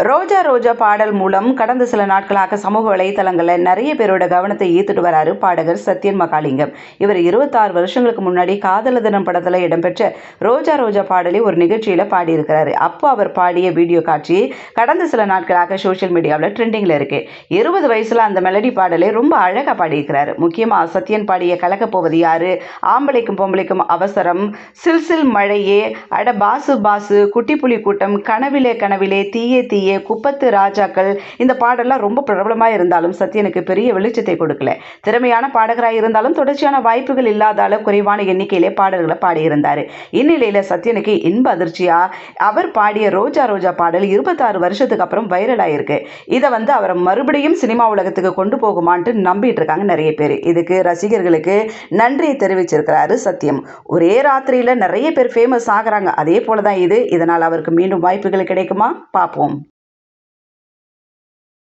ரோஜா ரோஜா பாடல் மூலம் கடந்த சில நாட்களாக சமூக வலைதளங்களில் நிறைய பேரோட கவனத்தை ஈர்த்துட்டு வராரு பாடகர் சத்யன் மகாலிங்கம். இவர் 26 வருஷங்களுக்கு முன்னாடி காதலர் தினம் படத்தில் இடம்பெற்ற ரோஜா ரோஜா பாடலை ஒரு நிகழ்ச்சியில் பாடியிருக்கிறாரு. அப்போ அவர் பாடிய வீடியோ காட்சி கடந்த சில நாட்களாக சோஷியல் மீடியாவில் ட்ரெண்டிங்கில் இருக்கு. 20 வயசுல அந்த மெலடி பாடலை ரொம்ப அழகாக பாடியிருக்கிறாரு. முக்கியமாக சத்யன் பாடிய கலக்க போவது யாரு, ஆம்பளைக்கும் பொம்பளைக்கும் அவசரம், சில்சில் மழையே, அட பாசு பாசு, குட்டி புலி கூட்டம், கனவிலே கனவிலே, தீயே தீயே, குப்பத்து ராஜாக்கள், இந்த பாடலாம் ரொம்ப பிரபலமாக இருந்தாலும் சத்யனுக்கு பெரிய வெளிச்சத்தை கொடுக்கல. திறமையான பாடகராக இருந்தாலும் தொடர்ச்சியான வாய்ப்புகள் இல்லாதால குறைவான எண்ணிக்கையிலே பாடல்களை பாடியிருந்தார். இந்நிலையில் சத்யனுக்கு இன்ப அதிர்ச்சியா அவர் பாடிய ரோஜா ரோஜா பாடல் 26 வருஷத்துக்கு அப்புறம் வைரல் ஆயிருக்கு. இதை அவரை மறுபடியும் சினிமா உலகத்துக்கு கொண்டு போகுமான்ட்டு நம்பிட்டு இருக்காங்க நிறைய பேர். இதுக்கு ரசிகர்களுக்கு நன்றியை தெரிவிச்சிருக்கிறாரு சத்யம். ஒரே ராத்திரியில நிறைய பேர் ஃபேமஸ் ஆகுறாங்க. அதே போலதான் இதனால் அவருக்கு மீண்டும் வாய்ப்புகள் கிடைக்குமா பார்ப்போம்.